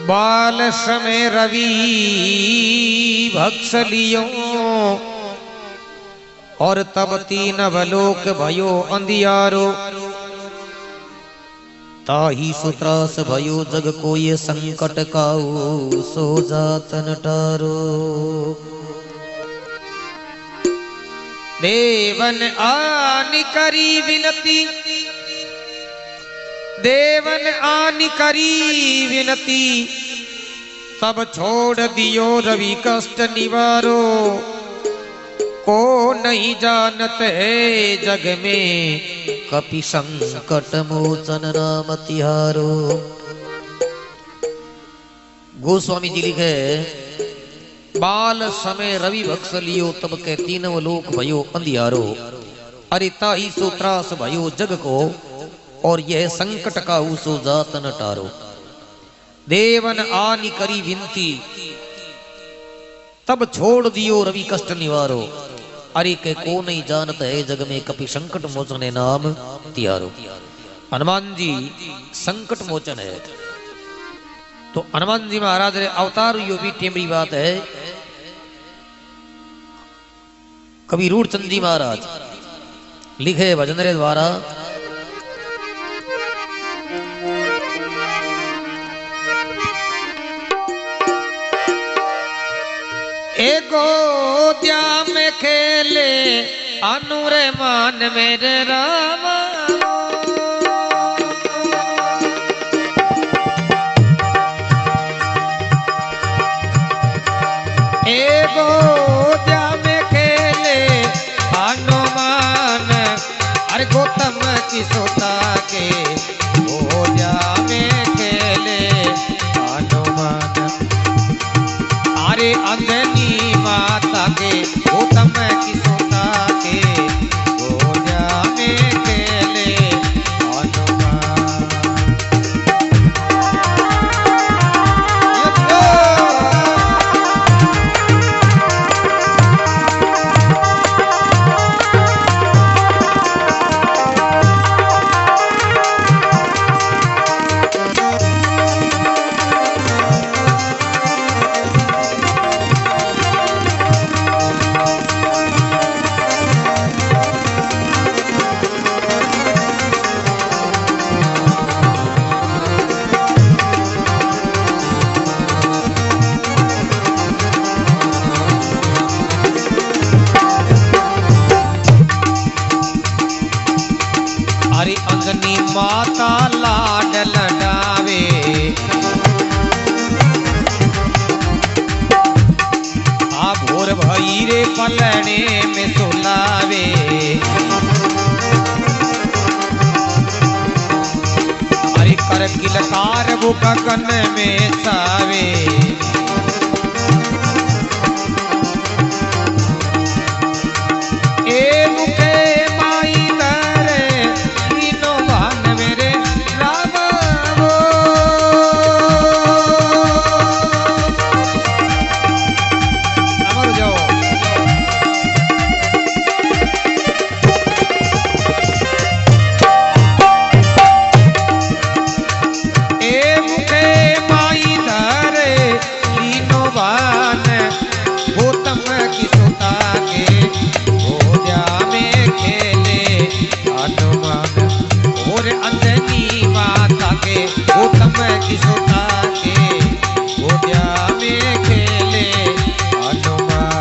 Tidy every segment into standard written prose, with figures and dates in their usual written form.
बाल समय रवि भक्ष लियो और तब तीन अवलोक भयो अंधियारो। ताही सुत्रास भयो जग को ये संकट काऊ सो जातन टारो। देवन आनि करी विनती, देवन आनि करी विनती, सब छोड़ दियो रवि कष्ट निवारो। को नहीं जानत है जग में कपि संकट मोचन नाम तिहारो। गोस्वामी जी लिखे बाल समय रवि भक्ष लियो तब के तीनों लोक भयो अंधियारो। अरे ताही सो त्रास भयो जग को और यह संकट का सो जात न टारो। देवन आनि करी विनती, तब छोड़ दियो रवि कष्ट निवारो। अरे के को नहीं जानत है जग में कपि संकट मोचन नाम तिहारो। हनुमान जी संकट मोचन है। तो हनुमान जी महाराज रे अवतार यो भी टेमरी बात है। कवि रूढ़चंद जी महाराज लिखे भजन रे द्वारा एगो द्या में खेले अनुरे मान मेरे राम। एगो द्या में खेले हनुमान, अरे गौतम की सोता के ओ द्या में खेले हनुमान। अरे अंजनी माता के गौतम की सोता के गोया में खेले हनुमान। अंजनी माता लाड लडावे, आ भोर भई रे पलने में सुलावे। अरे कर किलकार वो गगन में सावे। ए मुखे की सोता के गोया में खेले हनुमान।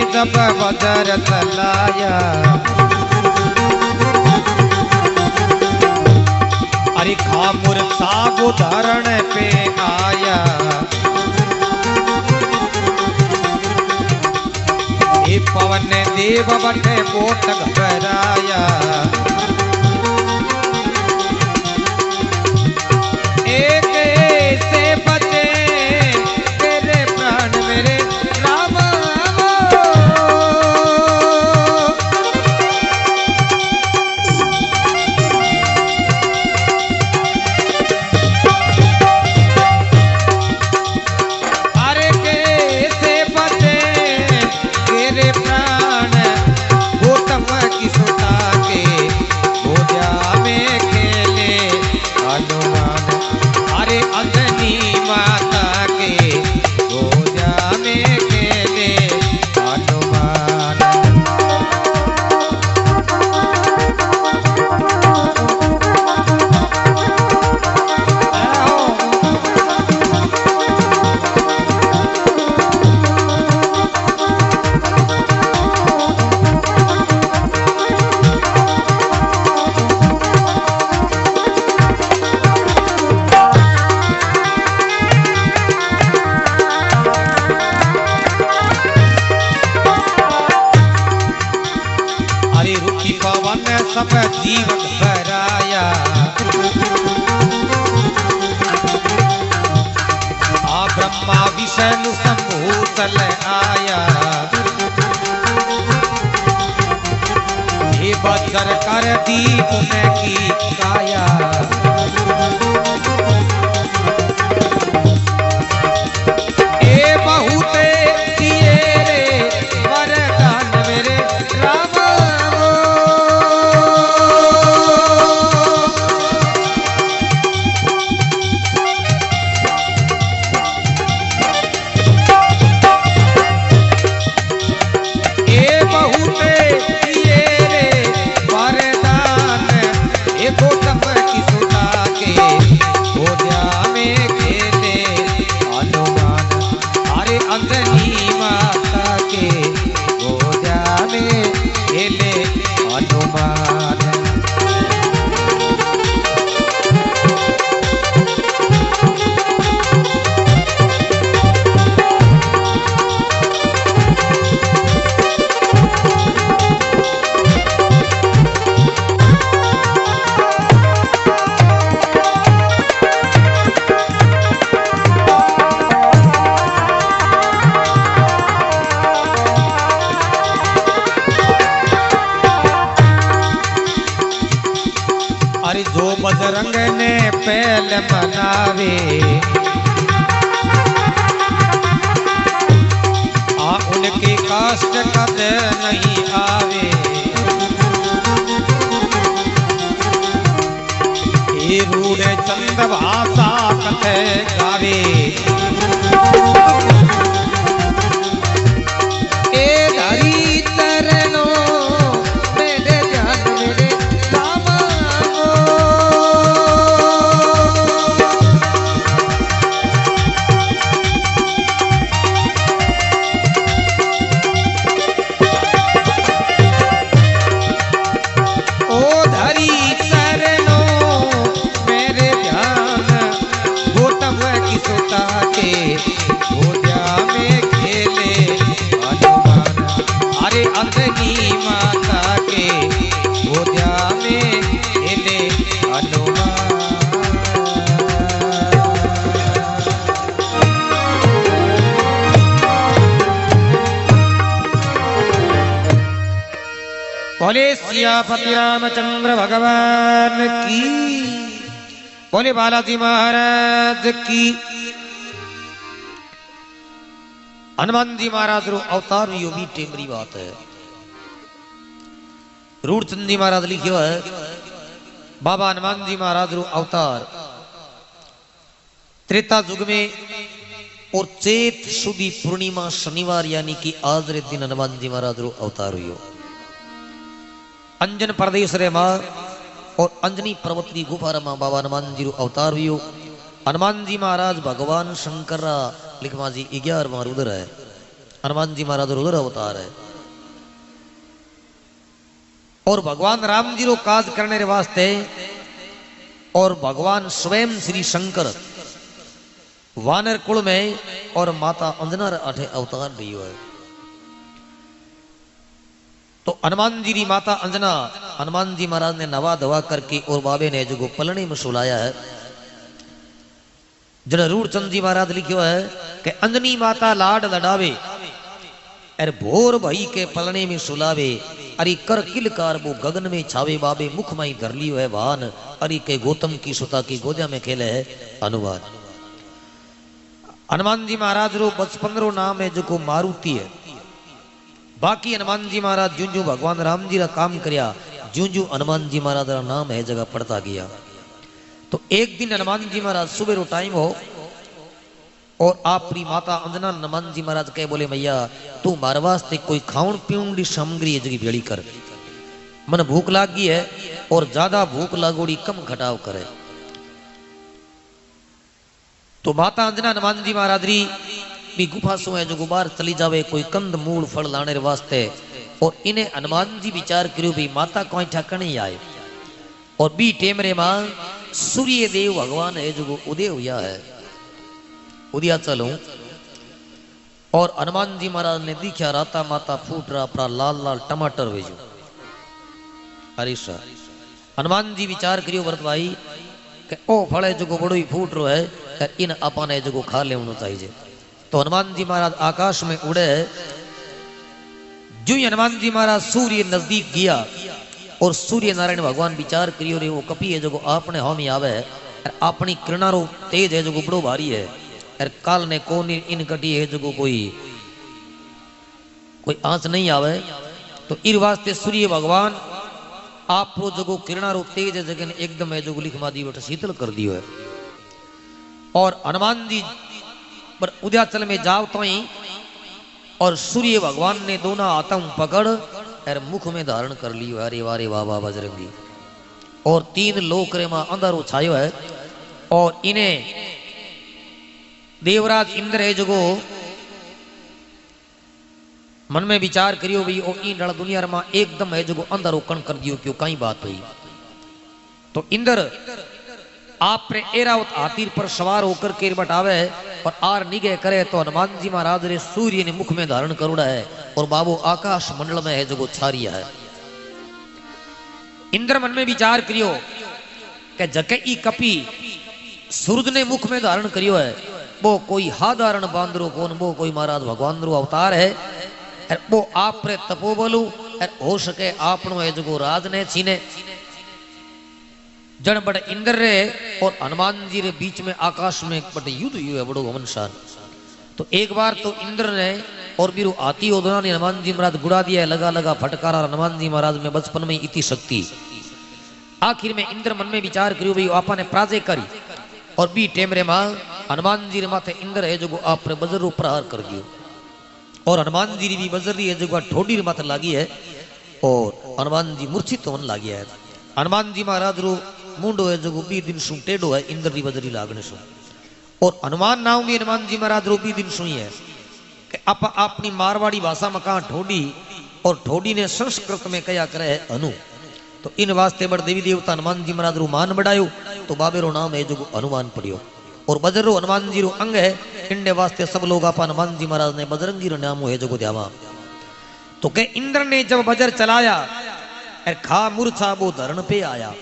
जब वज्र चलाया, अरे खामुर साब धरण पे आया। ये पवन देव बटे कोट घबराया। सब जीवन भराया, आ ब्रह्मा विष्णु शंभु तल आया, हे बजर कर दी उनकी काया, ए बहुते दिए रे वरदान मेरे राम। ए बहुते दिए रे वरदान, ए गौतम की सुता के गोदिया में खेले हनुमान, अरे अंजनी माता के गोदिया में खेले हनुमान। अरे जो बजरंग ने पहल मनावे, आ उनके कष्ट कद नहीं आवे, ये रूढ़ चंद भाषा कथे गावे, ए धरी तरनो मेरे ध्यान मेरे राम। अंजनी माता के गोदिया में खेले हनुमान। बोले सियापति रामचंद्र भगवान की, बोले बालाजी महाराज की। हनुमान जी महाराज रो अवतार यो भी टेमरी बात है। रूढ़चंद जी महाराज लिखियो है, बाबा हनुमान जी महाराज रो अवतार त्रेता युग में और चेत सुदी पूर्णिमा शनिवार यानी कि आज रे दिन हनुमान जी महाराज रो अवतार हुयो। अंजन प्रदेश रे मां और अंजनी पर्वत की गुफा रे मां बाबा हनुमान जी रो अवतार हुयो। हनुमान जी महाराज भगवान शंकर लिखवा जी 11वां रुद्र है। हनुमान जी महाराज रुद्र अवतार है और भगवान राम जी रो काज करने रे वास्ते और भगवान स्वयं श्री शंकर वानर कुल में और माता अंजना रे अठे अवतार लियो है। तो हनुमान जी री माता अंजना हनुमान जी महाराज ने नवा धवा करके और बाबे ने जो पलने में सुलाया है। जड़ रूढ़चंद जी महाराज लिखियो है कि अंजनी माता लाड लडावे अरे भोर भई के पलने में सुलावे, अरे कर किलकार वो गगन में छावे, बाबे मुख माई धर लियो है वाहन, अरे के गौतम की सुता की गोदिया में खेले है हनुमान। हनुमान जी महाराज रो बचपन रो नाम है जो मारुति है। बाकी हनुमान जी महाराज जू जू भगवान राम जी रा काम करया जू जू हनुमान जी महाराज रा नाम है जगह पड़ता गया। तो एक दिन हनुमान जी महाराज सुबह रो टाइम हो और आपरी माता अंजना हनुमान जी महाराज कहे बोले मैया तू मारे वास्ते कोई खाउन पीउन री सामग्री है जगी भेड़ी कर, मन भूख लागी है और ज्यादा भूख लागोड़ी कम घटाव करे। तो माता अंजना हनुमान जी महाराज री भी गुफा सो है जो बाहर चली जावे कोई कंद मूल फल लाने रे वास्ते, और इन्हें हनुमान जी विचार करो भी माता कोई ठकने ही आए। और बी टेमरे मां सूर्य देव भगवान है जो उदय हुआ है उदिया चलो। और हनुमान जी महाराज ने दिखा राता माता फूट रहा अपना लाल लाल टमाटर भेजो। अरे सर हनुमान जी विचार करियो भरत भाई कि ओ फल है जो बड़ो ही फूट रो है इन अपन है जो खा लेना चाहिए। तो हनुमान जी महाराज आकाश में उड़े। जो ही हनुमान जी महाराज सूर्य नजदीक गया और सूर्य नारायण भगवान विचार करियो रे वो कपी है जो आपने हम आवे अपनी किरणारो तेज है जो बड़ो भारी है और काल ने कौन इन कटी है जो कोई आंच नहीं आवे। तो इस वास्ते सूर्य भगवान आप जो किरणारो तेज है जगह एकदम है जो लिख मादी बट शीतल कर दियो है। और हनुमान जी पर उद्याचल में जाओ तो ही और सूर्य भगवान ने दोनों हाथों पकड़ और मुख में धारण कर लियो। अरे वारे वाह वाह बजरंगी। और 3 लोक रे मां अंधारो छायो है और इन्हें देवराज इंद्र है जो मन में विचार करियो भाई ओ इन डल दुनिया मा एकदम है जो अंधारो कण कर दियो क्यों कई बात हुई। तो इंद्र आप रे एरावत हाथी पर सवार होकर के बटावे और आर निगे करे तो हनुमान जी महाराज रे सूर्य ने मुख में धारण करुड़ा है और बाबू आकाश मंडल में है जो छारिया है। इंद्र मन में विचार करियो कि जके ई कपी सूरज ने मुख में धारण करियो है वो कोई साधारण बांदरो कौन वो कोई महाराज भगवान रो अवतार है और वो आप रे तपोबलु और हो सके आपनो है जो राज ने छीने जन बड़े इंद्र रे और हनुमान जी रे बीच में आकाश में बड़े युद्ध हुए बड़ो घमनशान। तो एक बार तो इंद्र ने और बीरू आती ओदना ने हनुमान जी महाराज गुड़ा दिया लगा लगा फटकारा। हनुमान जी महाराज में बचपन में इतनी शक्ति आखिर में इंद्र मन में विचार करियो भाई आपा ने पराजय करी और बी टेमरे मां हनुमान जी रे माथे इंद्र है जो आप रे बजर रो प्रहार कर दियो और हनुमान जी री भी बजर री है जो ठोडी रे माथे लागी है और हनुमान जी मूर्छित होने लागी है। हनुमान जी महाराज रो मुंडो है जो 20 दिन सु टेढ़ो है इंद्र री बजरी लागने सु और हनुमान नाम भी हनुमान जी महाराज रो 20 दिन सुई है कि आप अपनी मारवाड़ी भाषा में कहा ठोडी और ठोडी ने संस्कृत में कया करे है अनु। तो इन वास्ते बड़ देवी देवता हनुमान जी महाराज रो मान बढ़ायो तो बाबे रो नाम है जो हनुमान पड़ियो और बजर रो हनुमान जी रो अंग है इनने वास्ते सब लोग आप हनुमान जी महाराज ने बजरंगी रो नाम है जो ध्यावा। तो के इंद्र ने जब बजर चलाया और खा मूर्छा वो धरण पे आया।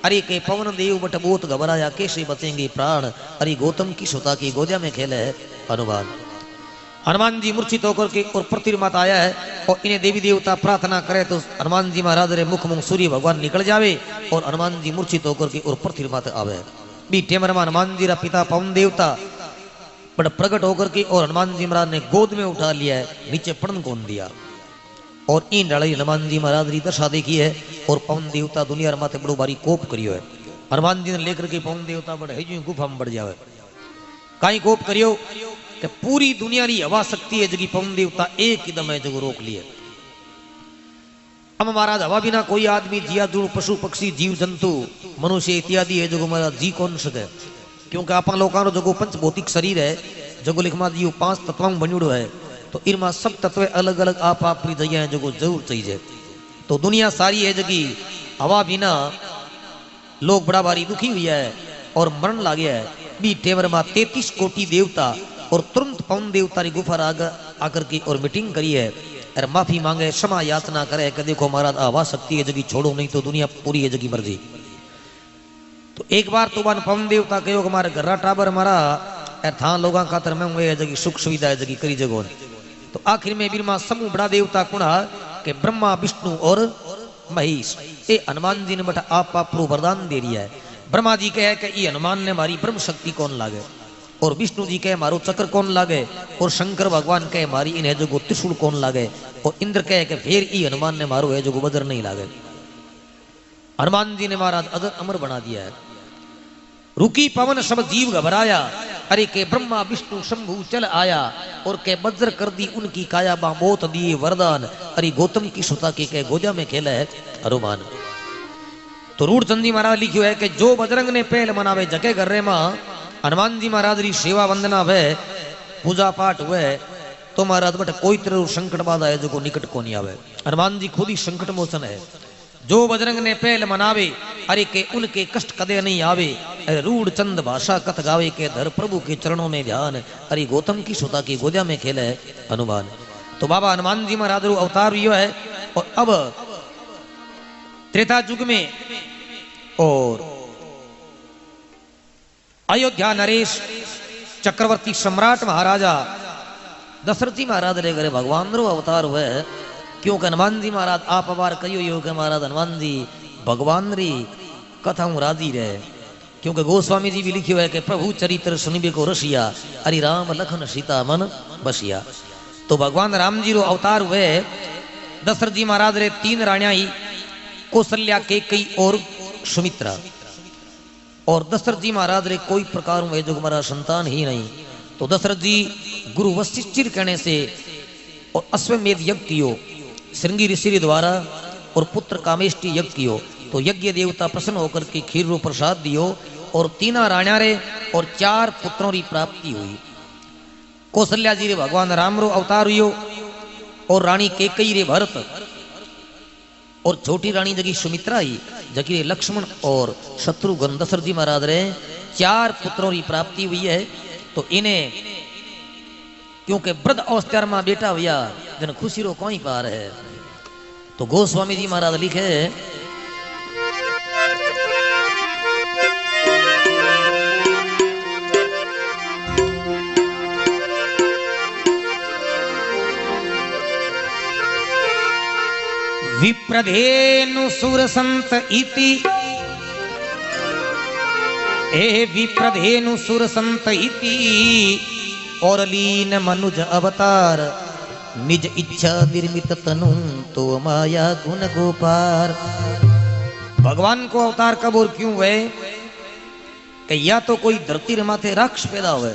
अरे के पवन देव बट बहुत घबराया कैसे बचेंगे प्राण। अरे गौतम की सुता की गोदिया में खेले है हनुमान। हनुमान जी मूर्छित होकर के और पृथ्वी माता आया है और इन्हें देवी देवता प्रार्थना करे तो हनुमान जी महाराज रे मुख मुख सूर्य भगवान निकल जावे और हनुमान जी मूर्छित होकर के और पृथ्वी माता आवे। बी टेमर में हनुमान जी रा पिता पवन देवता बड़ प्रकट होकर के और हनुमान जी महाराज ने गोद में उठा लिया है नीचे पड़न कौन दिया और इन डाली हनुमान जी महाराज री दशा देखी है और पवन देवता दुनिया माथे बड़ो भारी कोप करियो है। हनुमान जी ने लेकर के पवन देवता बड़े है गुफा में बढ़ जावे कहीं कोप करियो कि पूरी दुनिया री हवा शक्ति है जगी पवन देवता एक ही दम है जो रोक लिए। अब महाराज हवा बिना कोई आदमी जिया जुड़ पशु पक्षी जीव जंतु मनुष्य इत्यादि है जो महाराज जी कौन सके क्योंकि अपन लोगों जो पंच भौतिक शरीर है जो लिखमा जी 5 तत्वों में बनुड़ो है तो इनमें सब तत्व अलग अलग आप अपनी जगह है जो जरूर चाहिए। तो दुनिया सारी है जगी हवा बिना लोग बड़ा भारी दुखी हुई है और मरण ला गया है। बी टेवर में 33 कोटि देवता और तुरंत पवन देवता री गुफा आकर के और मीटिंग करी है और माफी मांगे क्षमा याचना करे कि देखो महाराज आवाज शक्ति है जगी छोड़ो नहीं तो दुनिया पूरी है जगी मर्जी। तो एक बार तो बान पवन देवता कहो कि हमारे घर टाबर हमारा था लोगों खातर में हुए जगी सुख सुविधा है जगी करी जगो। तो आखिर में बीरमा समूह बड़ा देवता कुणा के ब्रह्मा विष्णु और महेश ये हनुमान जी ने बटा आप वरदान दे रही है। ब्रह्मा जी कहे कि ये हनुमान ने हमारी ब्रह्म शक्ति कौन लागे और विष्णु जी कहे मारो चक्र कौन लागे और शंकर भगवान कहे मारी इन्हें जो त्रिशूल कौन लागे और इंद्र कहे कि फिर ई हनुमान ने मारो है जो वज्र नहीं लागे। हनुमान जी ने महाराज अदर अमर बना दिया है। रुकी पवन सब जीव घबराया अरे के ब्रह्मा विष्णु शंभु चल आया और के वज्र कर दी उनकी काया बामोत दिए वरदान। अरे गौतम की सुता के गोजा में खेला है हनुमान। तो रूढ़ चंदी महाराज लिखियो है कि जो बजरंग ने पहल मनावे जके घर रे मां हनुमान जी महाराज री सेवा वंदना वे पूजा पाठ हुए तो महाराज बट कोई तरह संकट बाधा है जो निकट को नहीं आवे। हनुमान जी खुद ही संकट मोचन है। जो बजरंग ने पहल मनावे अरे के उनके कष्ट कदे नहीं आवे। अरे रूढ़ चंद भाषा कथ गावे के धर प्रभु के चरणों में ध्यान। अरे गौतम की सुता की गोदिया में खेले है हनुमान। तो बाबा हनुमान जी महाराज रू अवतार यो है। और अब त्रेता युग में और अयोध्या नरेश चक्रवर्ती सम्राट महाराजा दशरथ जी महाराज रे घरे भगवान रो अवतार हुए, क्योंकि हनुमान जी महाराज आप अवार कहियो योग महाराज हनुमान जी भगवान री कथा हूं राजी रहे, क्योंकि गोस्वामी जी भी लिखियो है कि प्रभु चरित्र सुनिबे को रसिया, अरि राम लखन सीता मन बसिया। तो भगवान राम जी रो अवतार हुए। दशरथ जी महाराज रे 3 राणिया ही कौशल्या, कैकेयी और सुमित्रा, और दशरथ जी महाराज रे कोई प्रकार में जो हमारा संतान ही नहीं। तो दशरथ जी गुरु वशिष्ठ कहने से और अश्वमेध यज्ञ कियो श्रृंगी ऋषि द्वारा, और पुत्र कामेष्टि यज्ञ कियो। तो यज्ञ देवता प्रसन्न होकर के खीर रो प्रसाद दियो, और 3 राणिया रे और 4 पुत्रों की प्राप्ति हुई। कौशल्या जी रे भगवान राम रो अवतार हुयो, और रानी कैकेयी रे भरत, और छोटी रानी जगी सुमित्रा ही जगी रे लक्ष्मण और शत्रुघ्न। दशरथ जी महाराज रे 4 पुत्रों की प्राप्ति हुई है। तो इन्हें क्योंकि वृद्ध अवस्था में बेटा हुआ जन खुशी रो कोई पार है। तो गोस्वामी जी महाराज लिखे विप्रधेनु सुर संत इति, ए विप्रधेनु सुर संत इति, और लीन मनुज अवतार, निज इच्छा निर्मित तनु तो माया गुण गोपार। भगवान को अवतार कब और क्यों हुए कि या तो कोई धरती रे माथे राक्षस पैदा हुए,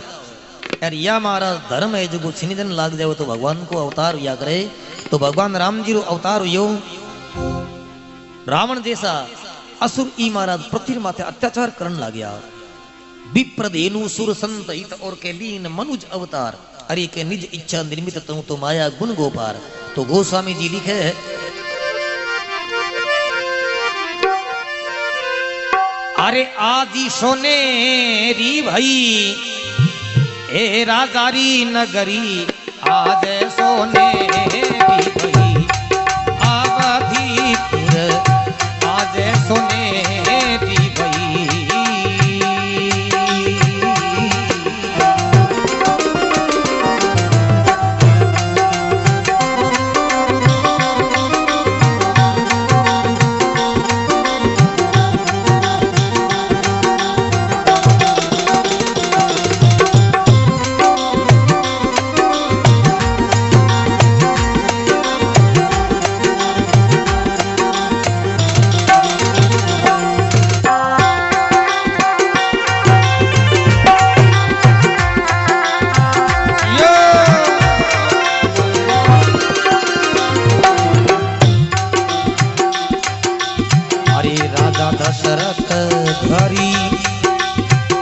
यार या महाराज धर्म है जो छिनिदन लाग जाए तो भगवान को अवतार हुआ करे। तो भगवान राम जी रो अवतार हुयो। रावण जैसा असुर ई महाराज पृथ्वी माथे अत्याचार करने लग गया। विप्रधेनु सुर संत हित और के लीन मनुज अवतार, अरे के निज इच्छा निर्मित तनु तो माया गुण गोपार। तो गोस्वामी जी लिखे अरे आदि सोनेरी भई ए राजारी नगरी, आज सोनेरी भई अवधीपुर, आज सोनेरी भई। दशरथ धरी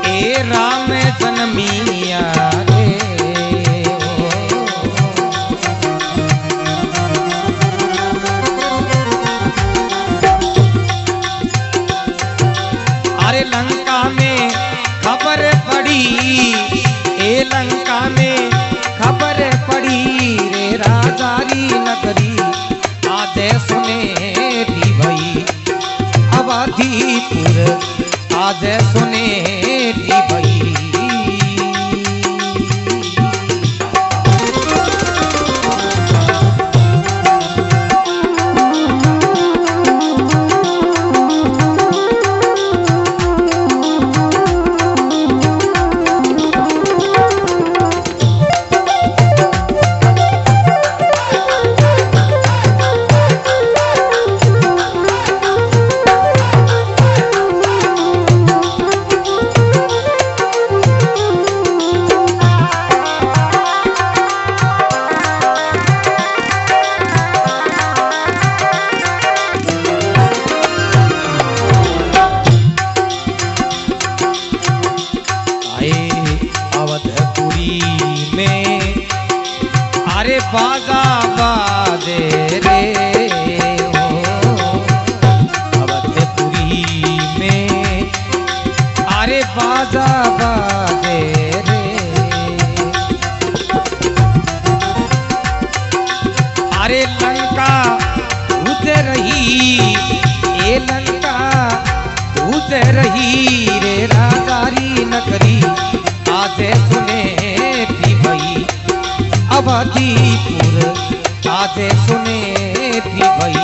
ए राम जन्मिया रे, अरे लंका में खबर पड़ी, ए लंका में खबर पड़ी रे राजारी नगरी, आदे सुने भई अवधीपुर, आज सुने भई। बाजा बाजे रे ओ अवधपुरी में, अरे बाजा बाजे रे, अरे लंका उतर रही ए ए लंका दूज रही रे राजारी नगरी आज सुने थी भई अवधीपुर आज सुने थी भई।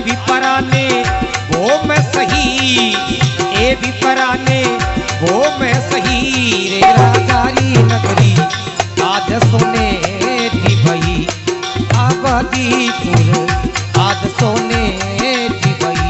विपराने वो मैं सही ए विपराने वो मैं सही रे राजारी नगरी आज सोने थी भई अवधीपुर आज सोने थी भई।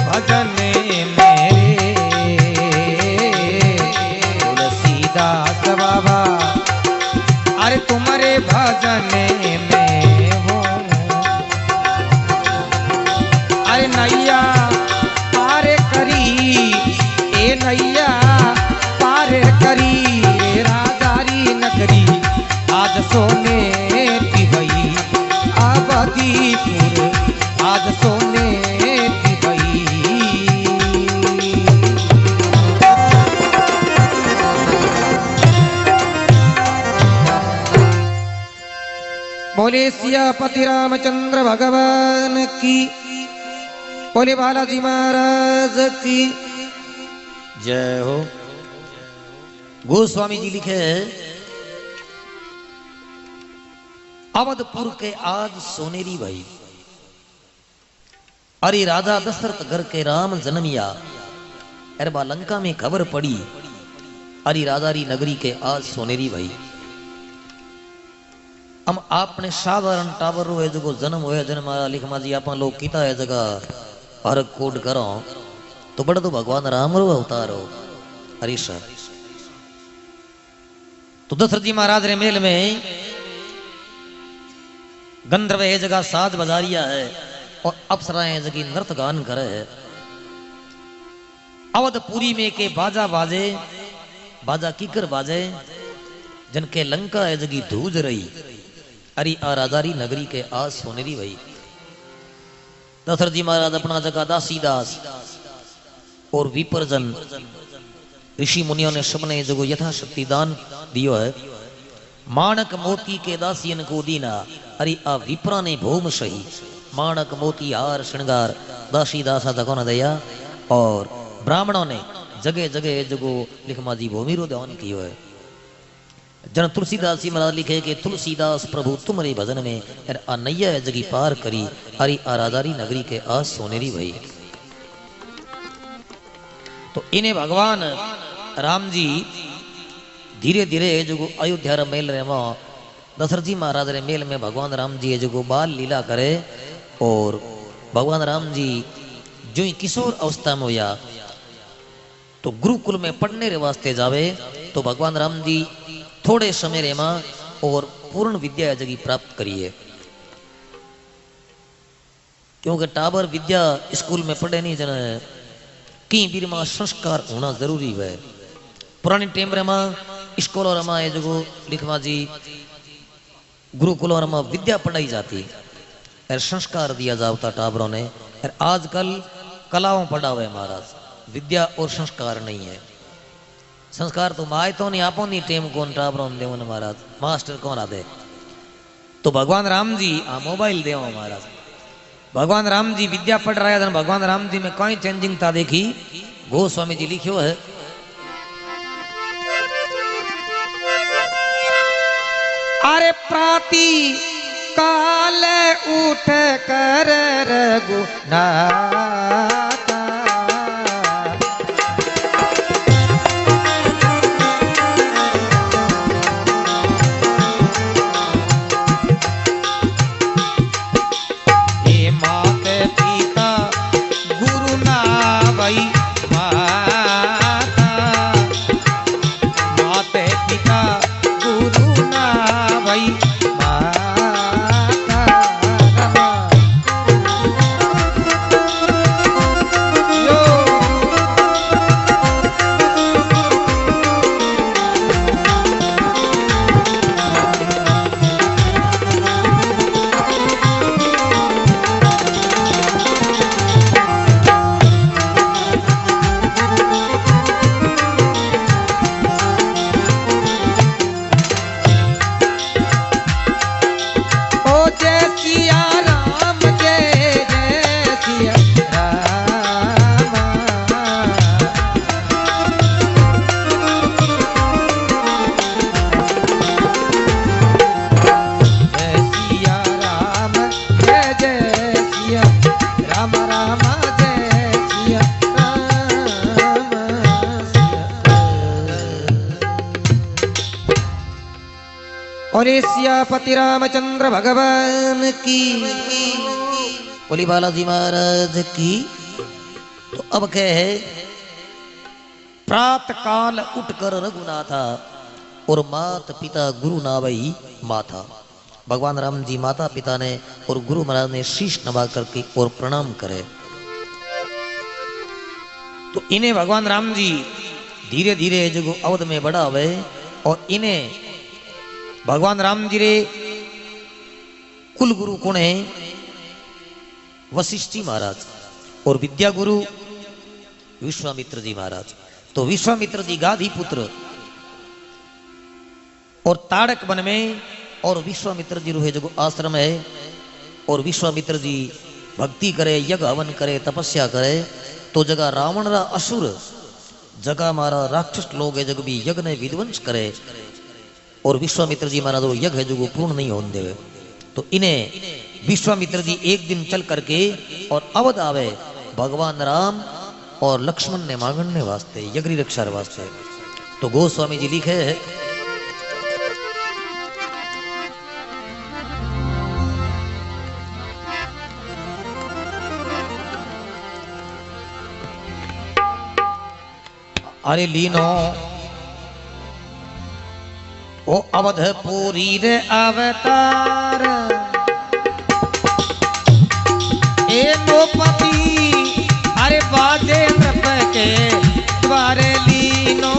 भजन मेरे तुलसीदास बाबा अरे तुम्हारे भजन में हो अरे नैया पार करी ए नैया पार करी राजारी नगरी आज सोने की भई अवधीपुर आज सोने बोले सियापति रामचंद्र भगवान की बोले बालाजी महाराज की जय हो। गोस्वामी जी लिखे अवधपुर के आज सोनेरी भाई अरे राजा दशरथ घर के राम जन्मिया अरबा लंका में खबर पड़ी अरे राजारी नगरी के आज सोनेरी भाई हम आपने साधारण टावर है जो जन्म होया जन्म लिखमा जी आप लोग कीता है जगह हर कोड करो तो बड़ा तो भगवान राम रो अवतार हो हरीश तो दशरथ जी महाराज रे मेल में गंधर्व है जगह साज बजारिया है और अप्सराएं जगह नृत्य गान करे है। अवधपुरी में के बाजा बाजे बाजा कीकर बाजे जिनके लंका है जगह धूज रही अरे आ राजारी नगरी के आज सोनेरी भाई दशरथ जी महाराज अपना जगह दासीदास और विपरजन ऋषि मुनियों ने सबने जो यथाशक्ति दान दियो है। माणक मोती के दासियन को दीना अरे आ विप्रा ने भौम सही माणक मोती हार श्रृंगार दासी दासा तको न दया और ब्राह्मणों ने जगह जगह जगो लिखमा जी भूमि रो दान कियो है। जन तुलसीदास जी महाराज लिखे कि तुलसीदास प्रभु तुम्हारे भजन में अनैया जगी पार करी हरि आराधारी नगरी के आज सोनेरी भई। तो इन्हें भगवान राम जी धीरे धीरे जो अयोध्या रे मेल रे मां दशरथ जी महाराज रे मेल में भगवान राम जी जो बाल लीला करे और भगवान राम जी जो ही किशोर अवस्था में होया तो गुरुकुल में पढ़ने रे वास्ते जावे तो भगवान राम जी थोड़े समय रे मां और पूर्ण विद्या जगी प्राप्त करिए, क्योंकि टाबर विद्या स्कूल में पढ़े नहीं जन की बीर मां संस्कार होना जरूरी है। पुरानी टाइम रे मां स्कूल और मां ये जो लिखवा जी गुरुकुल और मां विद्या पढ़ाई जाती और संस्कार दिया जाता टाबरों ने। और आजकल कलाओं पढ़ावे महाराज, विद्या और संस्कार नहीं है। संस्कार तो माए तो नहीं आपो नहीं टेम कौन टाबरों दे महाराज, मास्टर कौन आते। तो भगवान राम जी आ मोबाइल दे महाराज, भगवान राम जी विद्या पढ़ रहा है। भगवान राम जी में कई चेंजिंग था देखी, गोस्वामी जी लिखियो है अरे प्राति काल उठ कर रघुनाथा और सियापति रामचंद्र भगवान की बोली बालाजी महाराज की। तो अब क्या है, प्रात काल उठकर रघुनाथा और मात पिता गुरु नावई माथा। भगवान राम जी माता पिता ने और गुरु महाराज ने शीश नवा करके और प्रणाम करे। तो इन्हें भगवान राम जी धीरे धीरे जो अवध में बढ़ा हुए और इन्हें भगवान राम जी रे कुल गुरु कौन है, वशिष्ठ जी महाराज और विद्या गुरु विश्वामित्र जी महाराज। तो विश्वामित्र जी गाधी पुत्र और ताड़क वन में और विश्वामित्र जी रूहे जो आश्रम है और विश्वामित्र जी भक्ति करे, यज्ञ हवन करे, तपस्या करे। तो जगह रावण रा असुर जगह मारा राक्षस लोग है जग भी यज्ञ ने विध्वंस करे और विश्वामित्र जी महाराज यज्ञ है जो पूर्ण नहीं होने देवे। तो इन्हें विश्वामित्र जी एक दिन चल करके और अवध आवे भगवान राम और लक्ष्मण ने मांगने वास्ते यज्ञ रक्षा वास्ते। तो गोस्वामी जी लिखे है अरे लीनो ओ अवधपुरी रे अवतार ए नोपति अरे बाजे नृप के द्वारे लीनो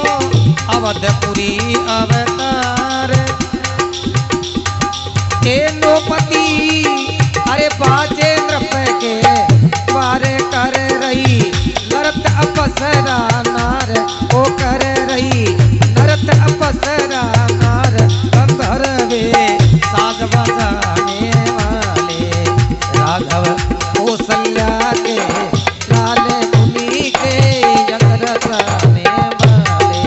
अवधपुरी अवतार ए नोपति अरे बाजे नृप के द्वारे कर रही नरत अपसरा नार ओ कर रही नरत अपसरा नार कंधर वे साज बजाने वाले राघव कौशल्या के लाल मुनि के यज्ञ रचाने वाले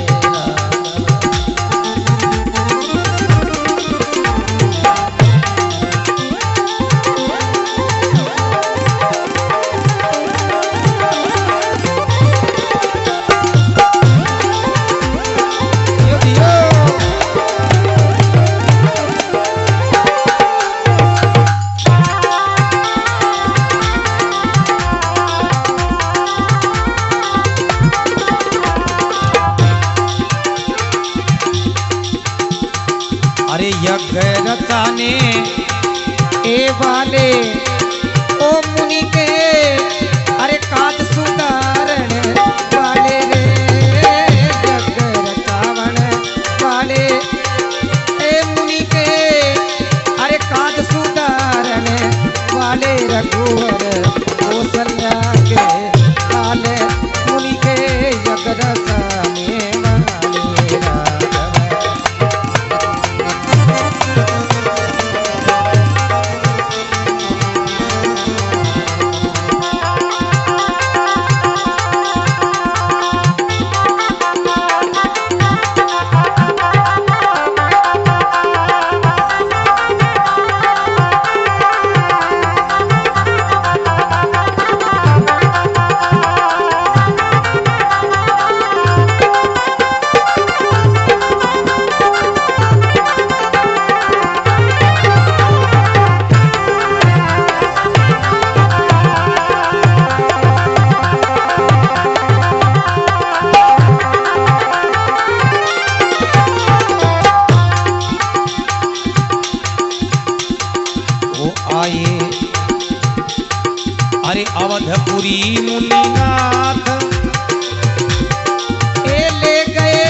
यज्ञ रचाने ए वाले ओ मुनि के अरे काज सुधारण वाले रे यज्ञ रचावन वाले ए मुनि के अरे काज सुधारण वाले रघुवर कौशल्या के काले मुनि के यज्ञ रचाने वाले राघव। अरे अवधपुरी मुनिनाथ ए ले गए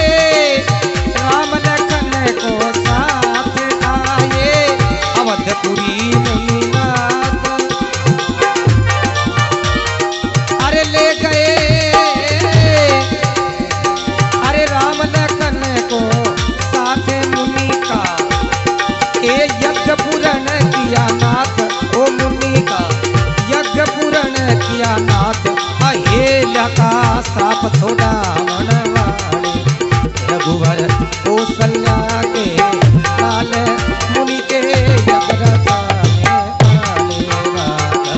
राम लखन को साथ आए अवधपुरी मुनिनाथ अरे ले गए अरे राम लखन को साथ मुनि का ए यज्ञ पूर्ण किया नाथ ओ मुनि का यज्ञ पूर्ण किया नाथ अहेल्या का साप छोड़ा मन वाले रघुवर कौशल्या के लाल मुनि के यज्ञ रचाने वाले राघव।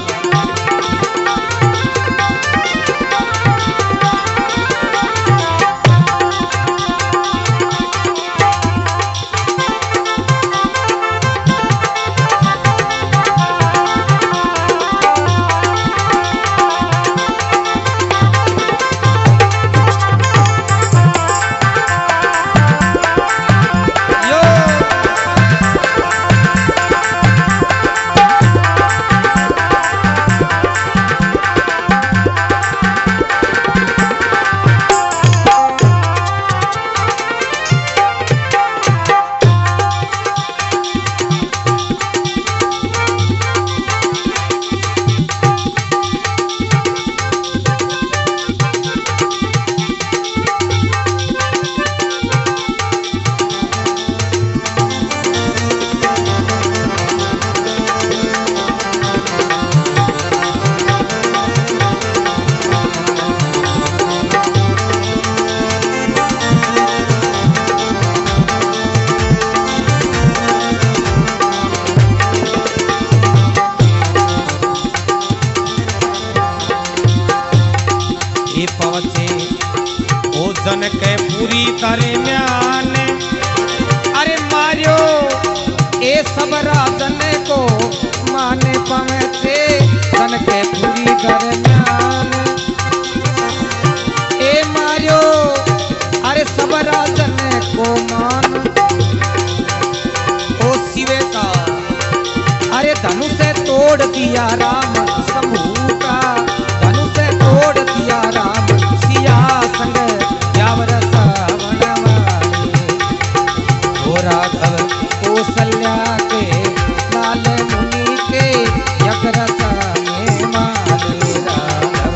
जन के पूरी करे म्यान अरे मारियो ए सब राजन को माने पवे थे जन के पूरी करे म्यान ए मारियो अरे सब राजन को मान ओ शिवे का अरे धनुष से तोड़ दिया राम समूह का धनुष से तोड़ दिया राम सिया संग राघव कौशल्या के लाल मुनि के यज्ञ रचाने वाले राघव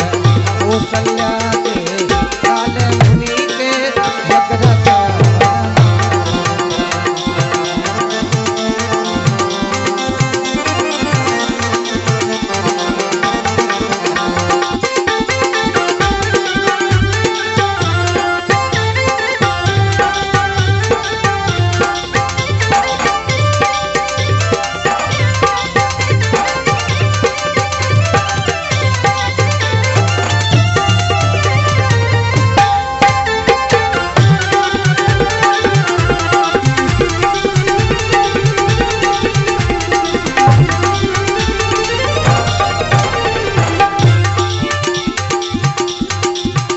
कौशल्या के लाल मुनि के यज्ञ रचाने।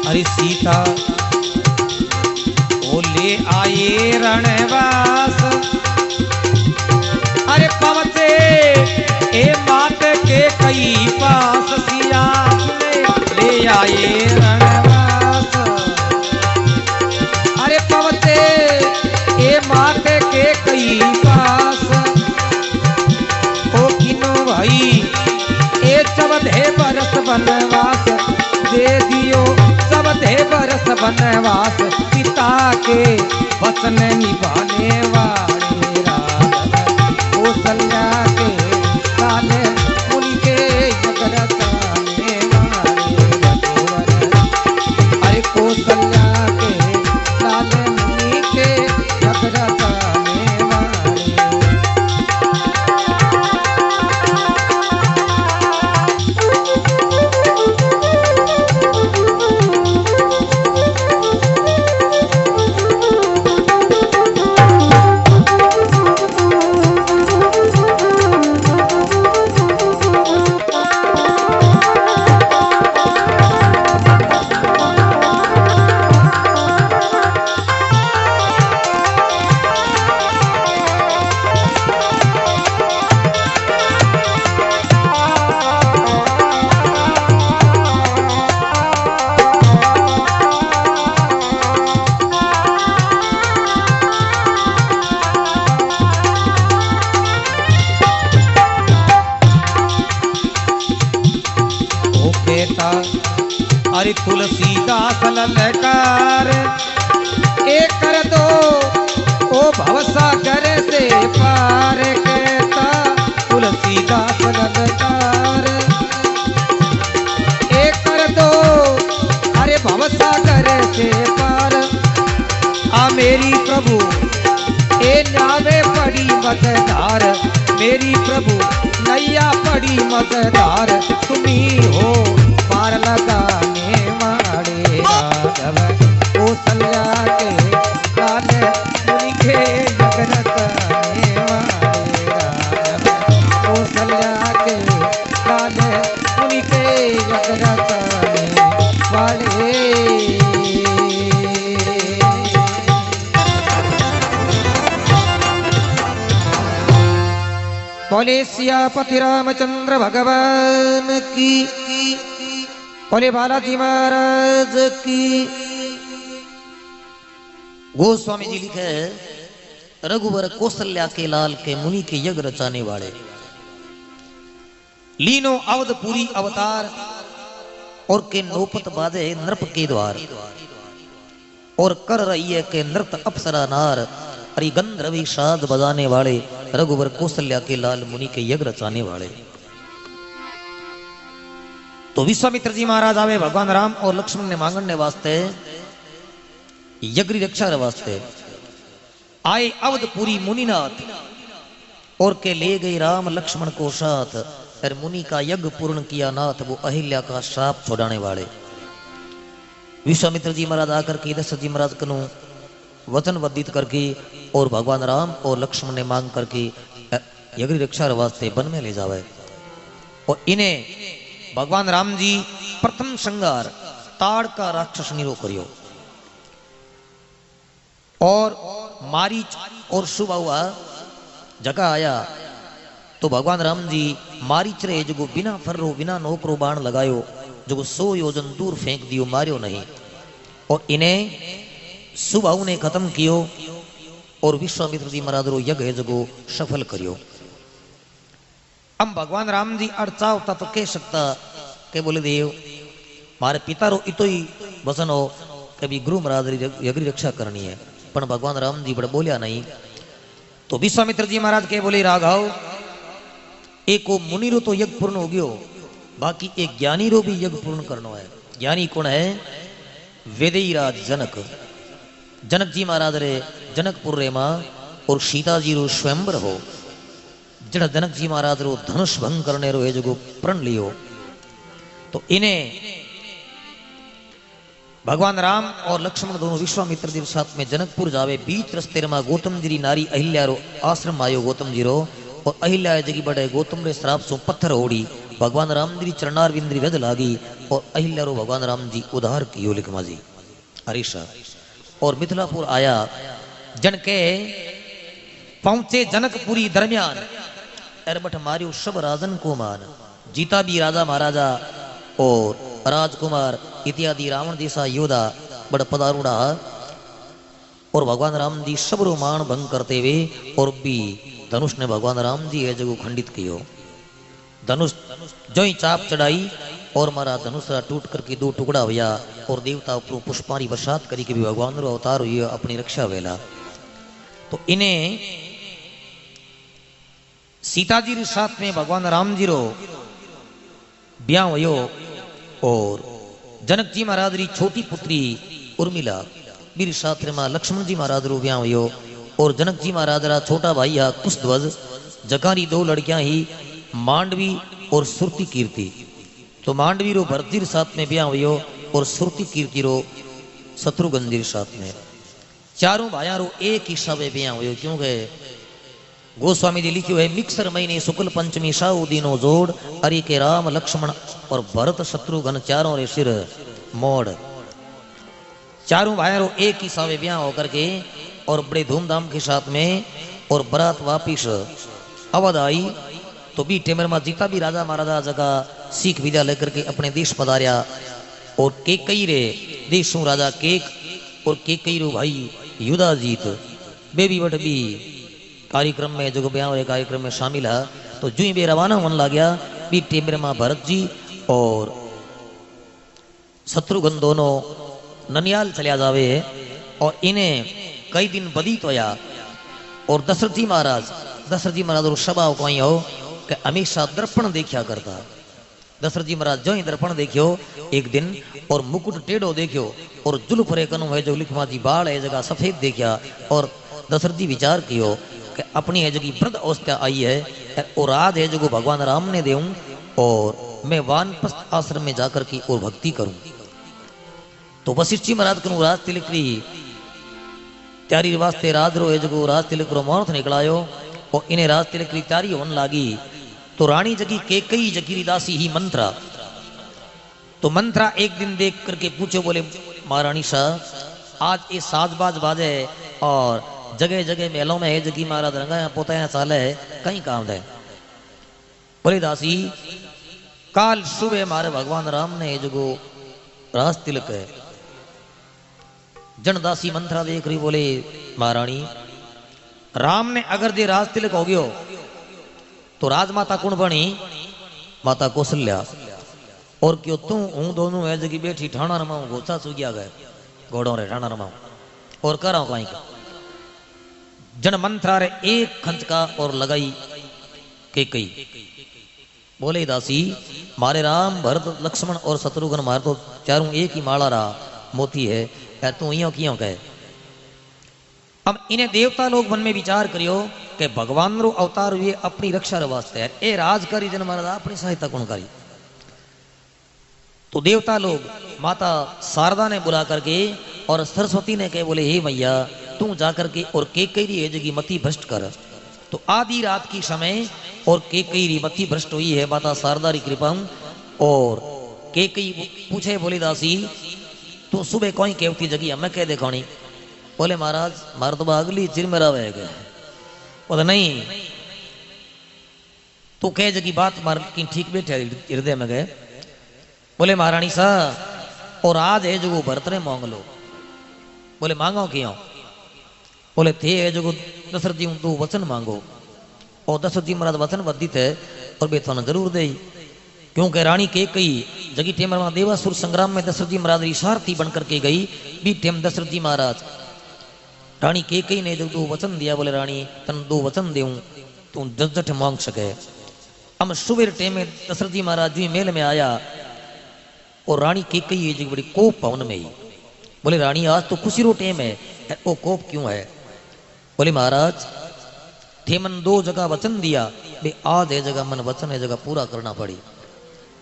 अरे सीता ओ ले आए रणवास वनवास दे दियो सब दे बरस वनवास पिता के वचन निभाने वाले राघव कौशल्या के काले उनके यग रचाने वाले रघुवर अरे कौशल्या के काले मुनि के यग रचाने वाले अरे तुलसीदास ललकार ए कर दो ओ भवसागर से पार कहता तुलसीदास ललकार ए कर दो अरे भवसागर से पार आ मेरी प्रभु ए न्यावे पड़ी मददार मेरी प्रभु नैया पड़ी मददार तुम्ही हो पार लगाने वाले राघव कौशल्या के काले मुनि के यग रचाने वाले राघव कौशल्या के काले मुनि के यग रचाने वाले बोले सियापति रामचंद्र भगवान की बोले बालाजी महाराज की। गोस्वामी जी लिखे रघुवर कौशल्या के लाल के मुनि के यज्ञ रचाने वाले लीनो अवधपुरी अवतार और के नौपत बाजे नृप के द्वार और कर रही है के नृत्य अप्सरा नार अरि गंधर्वी साध बजाने वाले रघुवर कौशल्या के लाल मुनि के यज्ञ रचाने वाले। तो विश्वामित्र जी महाराज आवे भगवान राम और लक्ष्मण ने मांगने वास्ते यज्ञ रक्षा वास्ते आए अवधपुरी मुनिनाथ और के ले गए राम लक्ष्मण को साथ और मुनि का यज्ञ पूर्ण किया नाथ वो अहिल्या का श्राप छोड़ाने वाले। विश्वामित्र जी महाराज आकर के दशरथ जी महाराज कनु वचन वर्दित करके और भगवान राम और लक्ष्मण ने मांग करके यज्ञ रक्षा वास्ते वन में ले जावे और इन्हें भगवान राम जी प्रथम श्रृंगार ताड़ का राक्षस निरो करियो और मारीच और सुबह जगह आया तो भगवान राम जी मारीच रे जो बिना फर्रो बिना नोकरो बाण लगायो जो 100 योजन दूर फेंक दियो मारियो नहीं और इन्हें सुबह ने खत्म कियो और विश्वामित्र जी महाराज रो यज्ञ जगो सफल करियो। हम भगवान राम जी अड़चावता तो कह सकता के बोले देव मारे पिता रो इतो ही वचन हो कभी गुरु महाराज यज्ञ रक्षा करनी है पर भगवान राम जी बड़े बोलिया नहीं। तो विश्वामित्र जी महाराज के बोले राघव एक मुनि रो तो यज्ञ पूर्ण हो गयो बाकी एक ज्ञानी रो भी यज्ञ पूर्ण करना है। ज्ञानी कौन है? वेदेई राज जनक। जनक जी महाराज रे जनकपुर रे मां और सीता जी रो स्वयंवर हो जड़ा जनक जी महाराज रो धनुष भंग करने रो ये जो प्रण लियो तो इन्हें भगवान राम और लक्ष्मण दोनों विश्वामित्र जी साथ में जनकपुर जावे। बीच रस्ते में गौतम जी नारी अहिल्या रो आश्रम आयो गौतम जी रो और अहिल्या जगी बड़े गौतम रे श्राप सो पत्थर ओड़ी भगवान राम जी चरणार बिंद्री वेद लागी और अहिल्या रो भगवान राम जी उधार कियो लिखमा जी हरीशा और मिथिलापुर आया जन के पहुंचे जनकपुरी दरमियान अरबठ मारियो सब राजन को मान जीता भी राजा महाराजा और राजकुमार इत्यादि रावण जैसा योद्धा बड़ पदारूढ़ा और भगवान राम जी सब रो मान भंग करते हुए और भी धनुष ने भगवान राम जी है जगह खंडित कियो। धनुष जो ही चाप चढ़ाई और मारा धनुषरा टूट करके दो टुकड़ा हुआ और देवता ऊपर पुष्पारी बरसात करी के भी भगवान रो अवतार हुई अपनी रक्षा वेला। तो इन्हें सीता जी के साथ में भगवान राम जी रो ब्याह हुयो और जनक जी महाराज री छोटी पुत्री उर्मिला मेरी साथ में लक्ष्मण जी महाराज रो ब्याह हुयो और जनक जी महाराज रा छोटा भाई है कुशध्वज जगारी दो लड़कियां ही मांडवी और सुरती कीर्ति। तो मांडवी रो भरत जी के साथ में ब्याह हुयो और सुरती कीर्ति रो शत्रुघ्न जी के साथ में। चारों भाइयों रो एक ही समय ब्याह हुयो क्योंकि गोस्वामी जी लिखियो है मिक्सर महीने शुक्ल पंचमी साऊ दिनों जोड़ अरि के राम लक्ष्मण और भरत शत्रुघ्न चारों रे सिर मोड़। चारों भाइयों एक ही सावे ब्याह होकर के और बड़े धूमधाम के साथ में और बारात वापिस अवध आई। तो बी टेमर में जीता भी राजा महाराजा जगह सीख विद्या लेकर के अपने देश पधारिया और केकई रे देशों राजा केक और केकई रो भाई युधाजीत बेबी बट भी कार्यक्रम में जो ब्याह कार्यक्रम में शामिल है। तो जो ही बे रवाना होने लग गया बी टेमर में भरत जी और शत्रुघ्न दोनों ननियाल चलिया जावे और इन्हें कई दिन बदीत होया और दशरथ जी महाराज रो स्वभाव कोई हो कि हमेशा दर्पण देखा करता। दशरथ जी महाराज जो ही दर्पण देखियो एक दिन और मुकुट टेढ़ो देखियो और जुल्फ रे कनु है जो लिखवा जी बाल है जगह सफेद देखा और दशरथ जी विचार कियो कि अपनी है जगह वृद्ध अवस्था आई है और राज है जो भगवान राम ने देऊं और मैं वानप्रस्थ आश्रम में जाकर की और भक्ति करूं। तो वशिष्ठ जी महाराज कनु राज तिलक री त्यारी वास्ते राज रो है जो राज तिलक रो मुहूर्त निकलायो और इन्हें राज तिलक की त्यारी होने लगी। तो रानी जगी केकई जगी दासी ही मंत्रा। तो मंत्रा एक दिन देख करके पूछे बोले महारानी शाह आज ये साजबाज बाजे और जगह जगह मेलों में है जगी महाराज रंगा पोता चाले है कहीं काम है। बोले दासी काल सुबह हमारे भगवान राम ने जो राज तिलक है जनदासी मंत्रा देख रही बोले महारानी राम ने अगर जे राज तिलक हो गयो तो राजमाता कौन बनी माता कौशल्या और क्यों तू हूं दोनों है जगी बैठी ठाणा रमाऊं गोचा सुगिया गए घोड़ों रे ठाणा रमाऊं और कराऊं कहीं का जन मंत्रा रे एक खंचका और लगाई के कई बोले दासी मारे राम भरत लक्ष्मण और शत्रुघ्न मारे तो चारों एक ही माला रहा मोती है तू यो क्यों कहे। अब इन्हें देवता लोग मन में विचार करियो कि भगवान रो अवतार हुए अपनी रक्षा रे वास्ते है ए राजकारी जन महाराज अपनी सहायता कौन करी। तो देवता लोग माता शारदा ने बुला करके और सरस्वती ने कहे बोले हे मैया तू जाकर के और केकई है जगी मती भ्रष्ट कर। तो आधी रात की समय और केकई मती भ्रष्ट हुई है माता शारदा री कृपा और केकई पूछे बोले दासी तू सुबह कोई केवती जगी हमें कह देखोनी। बोले महाराज मार तो अगली चिर मेरा वह गए बोले नहीं तू कह जगी बात मार की ठीक बैठे हृदय में गए। बोले महारानी साहब और आज है जो भरत ने मांग लो। बोले मांगो क्यों। बोले थे है जो दशरथ जी तू वचन मांगो और दशरथ जी महाराज वचन बद्धित है और बे थाना जरूर दे क्योंकि रानी के कई जगी टेम देवासुर संग्राम में दशरथ जी महाराज सारथी बनकर के गई बी टेम दशरथ जी महाराज रानी के कई ने जो दो वचन दिया बोले रानी तन दो वचन देऊं तू जट मांग सके। हम सुबह टेम में दशरथ जी महाराज जी मेल में आया और रानी के कई जी बड़ी कोप पवन में ही बोले रानी आज तो खुशी रो टेम है वो कोप क्यों है। बोले महाराज थेमन दो जगह वचन दिया बे आज है जगह मन वचन है जगह पूरा करना पड़ी।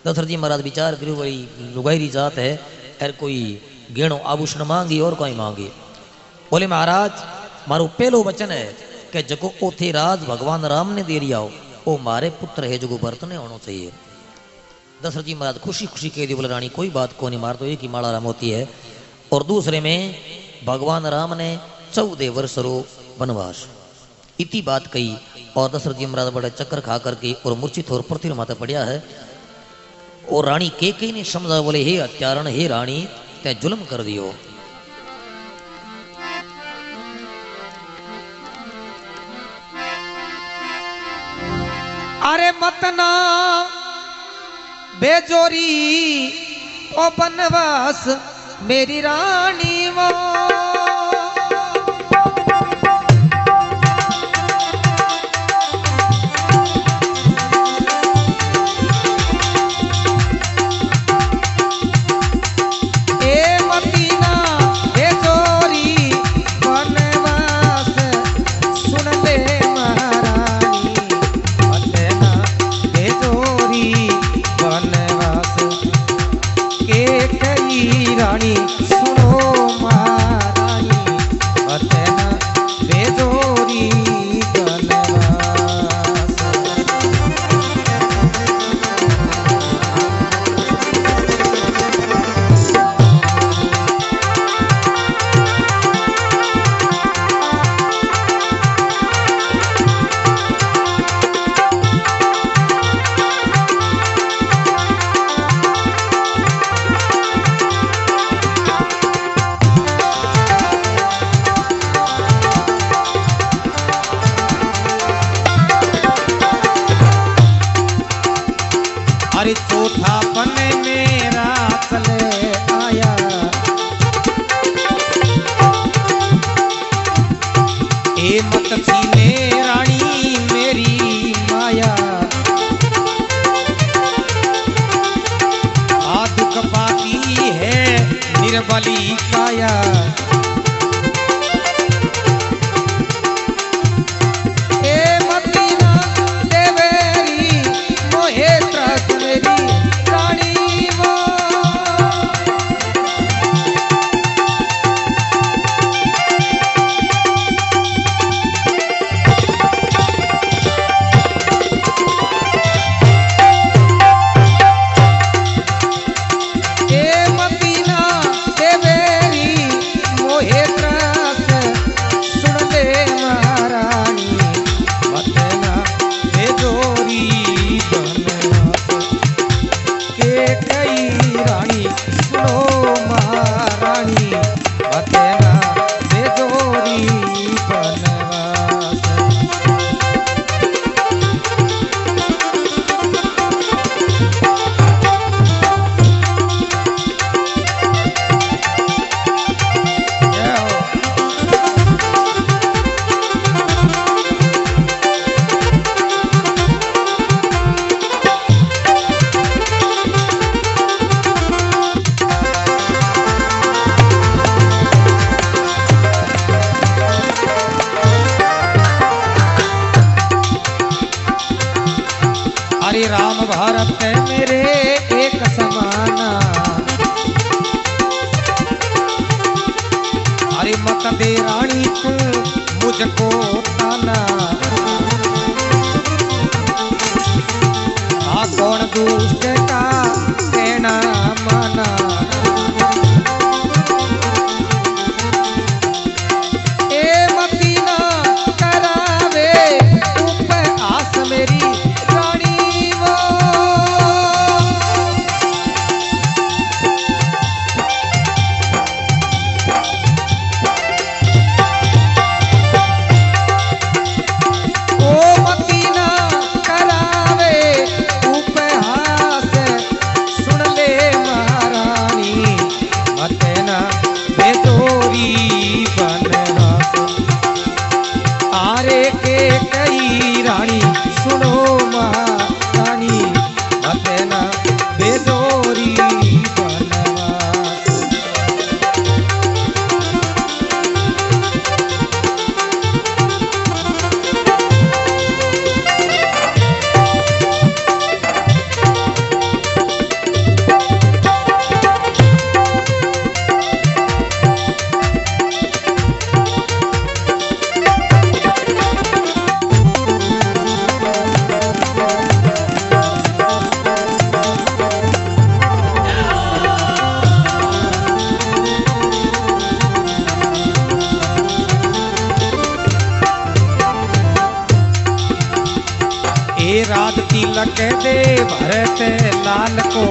दशरथ जी महाराज विचार करो वही लुगाई जात है एर कोई गेणो आभूषण मांगी और कोई मांगी। बोले महाराज मारो पहलो वचन है कि जको ओ थे राज भगवान राम ने दे रिया हो वो मारे पुत्र है जो भरत ने होना चाहिए। दशरथ जी महाराज खुशी खुशी कह दी बोले रानी कोई बात को नहीं मार तो एक ही माला राम होती है। और दूसरे में भगवान राम ने 14 वर्ष रो वनवास इतनी बात कही और दशरथ जी महाराज बड़े चक्कर खा करके और मूर्छित और पृथ्वी माता पड़िया है। और रानी के कई ने समझा बोले हे हत्यारण हे रानी तै जुल्म कर दियो। अरे मतना बेजोरी ओ बनवास मेरी रानी वो रानी सुनो महारानी वतना बेजोरी बनवास। अरे चौथा पन्ने मेरा चले आया ए मत छीने रानी मेरी माया आ दुख पाती है निर्बली काया अरे राम भारत मेरे एक समाना अरे मत दे रानी तू मुझको ताना आ कौन दुष्ट का कहना माना ए मतीना करावे ऊपर आस मेरी रानी सुनो महारानी वतना बेजोरी बनवास। राज तिलक दे भरत लाल को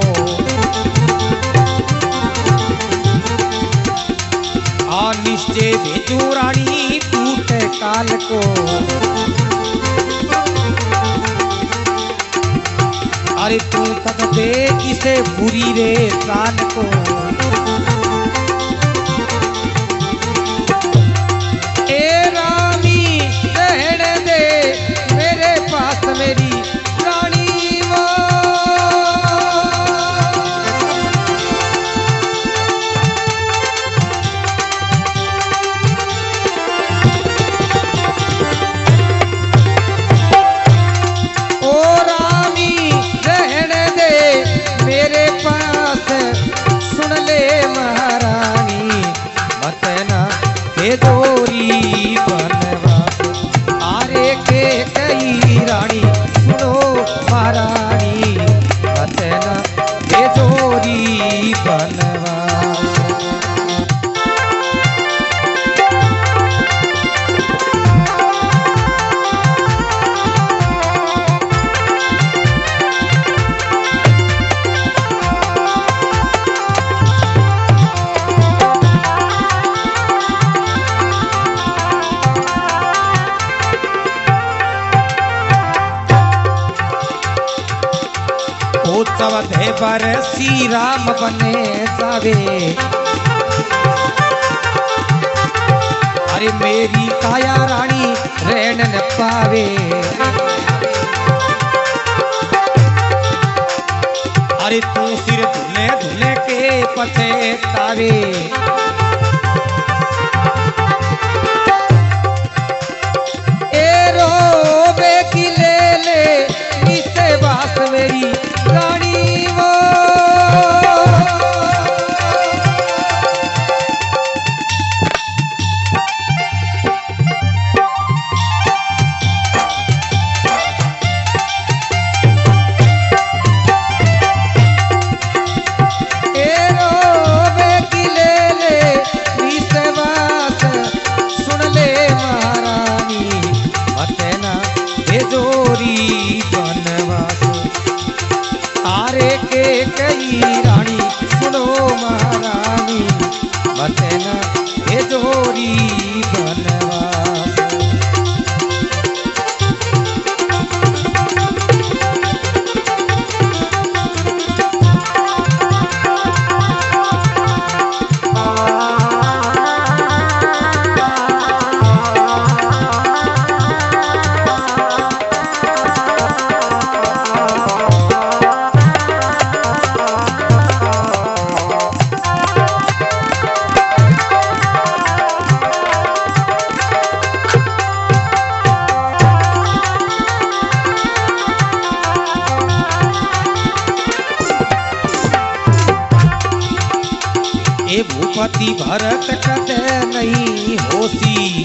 आ निश्चय भेजू रानी टूट काल को अरे तू तक दे इसे बुरी रे शान को, ए रानी रहने दे मेरे पास मेरी रानी वो। जोरी बनवास आरे के कई रानी सुनो महारानी, बतना के जोरी बनवास। चौथे पर श्री राम बने जावे, अरे मेरी काया रानी रहन न पावे, अरे तू सिर धुले धुले के पछतावे, ए रोवे की ले ले इसे बात मेरी रानी वो। ए रोवे की ले ले इसे बात सुन ले महारानी, बतना ये जोरी बनवास आरे के कई रानी सुनो महारानी, बतना ये जोरी बनवास। ए भूपति भरत कदे नहीं होती,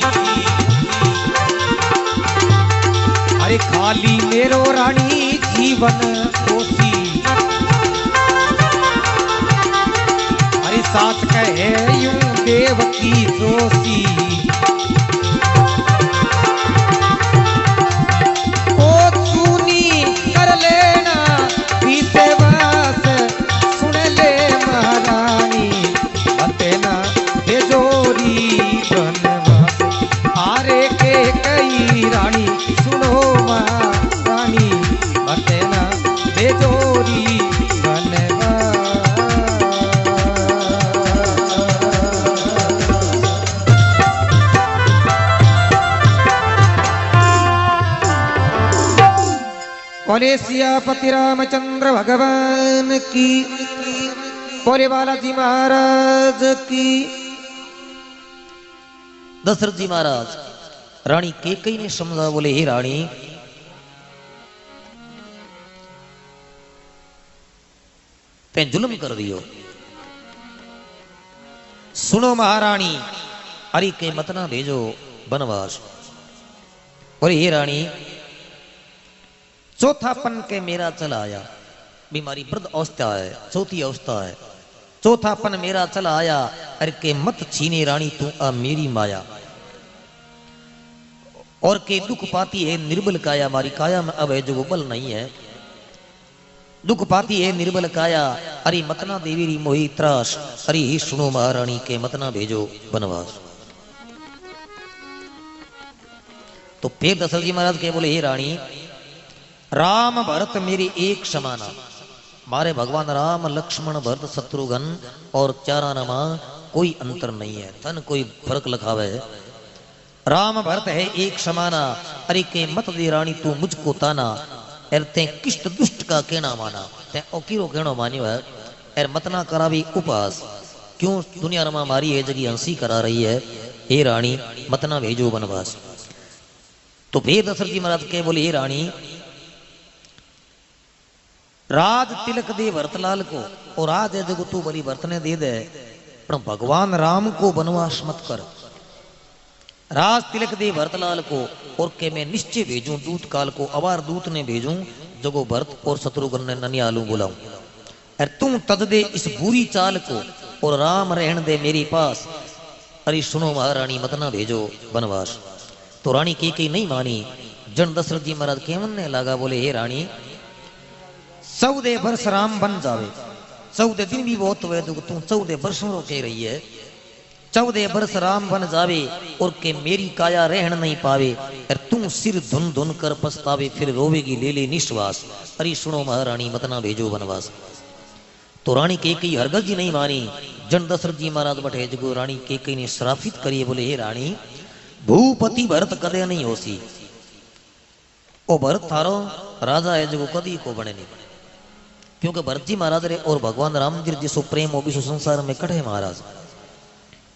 अरे खाली मेरो रानी जीवन होती, अरे साच कहे यूं देवकी दोषी, ओ सुनी कर लेना बीते बात सुन ले महारानी, बतना बेजोरी बनवास आरे के कई रानी सुनो महारानी, बतना बेजोरी बनवास। बोले सियापति रामचंद्र भगवान की, बोले बालाजी महाराज की। दशरथ जी महाराज रानी कैकेयी ने समझा, बोले हे रानी ते जुल्म कर दियो, सुनो महारानी अरे के मत ना भेजो बनवास। बोले हे रानी चौथापन के मेरा चला आया, बीमारी वृद्ध अवस्था है, चौथी अवस्था है, चौथापन मेरा चला आया, अरे के मत छीने रानी तू आ मेरी माया, और के दुख पाती है निर्बल काया, मारी काया में अब है जो बल नहीं है, दुख पाती है निर्बल काया, अरे मतना देवी री मोही त्रास, अरे ही सुनो महारानी के मतना भेजो बनवास। तो फिर दशरथ जी महाराज के बोले हे रानी राम भरत मेरी एक समाना, मारे भगवान राम लक्ष्मण भरत शत्रुघ्न और चारा नमा कोई अंतर नहीं है, तन कोई फर्क लखावे। राम भरत है एक समाना, अरे के मत दे रानी तू मुझको ताना, एर ते किष्ट दुष्ट का कहना माना, ते ओकीरो कहना मानियो है, एर मत ना करावी उपवास, क्यों दुनिया रमा मारी है जगी हंसी करा रही है, हे रानी मत ना भेजो वनवास। तो फिर दशरथ जी महाराज के बोले, हे रानी राज तिलक दे भरतलाल को, और आज है देखो तू बड़ी भरत ने दे दे, पर भगवान राम को वनवास मत कर। राज तिलक दे भरतलाल को, और के मैं निश्चय भेजूं दूत काल को, अवार दूत ने भेजूं जगो भरत और शत्रुघ्न ने ननियालू बुलाऊं, और तुम तद दे इस बुरी चाल को, और राम रहन दे मेरे पास, अरे सुनो महारानी मत ना भेजो वनवास। तो रानी के नहीं मानी। जन दशरथ जी महाराज केवने लगा, बोले हे रानी 14 वर्ष राम बन जावे, 14 दिन भी बहुत हुए, तू 14 वर्षों रो कह रही है, 14 वर्ष राम बन जावे, और के मेरी काया रहन नहीं पावे, और तू सिर धुन धुन कर पछतावे, फिर रोवेगी ले ले निश्वास, अरे सुनो महारानी मत ना भेजो वनवास। तो रानी केकई हरगज जी नहीं मानी। जन दशरथ जी महाराज बैठे जगो रानी केकई ने श्रापित करिए, बोले हे रानी भूपति भरत कदे नहीं होसी, ओ भरत थारो राजा है जगो कदी को बने नहीं, क्योंकि भरत जी महाराज रे और भगवान राम जी जिसो प्रेम हो विश्व संसार में कटे महाराज।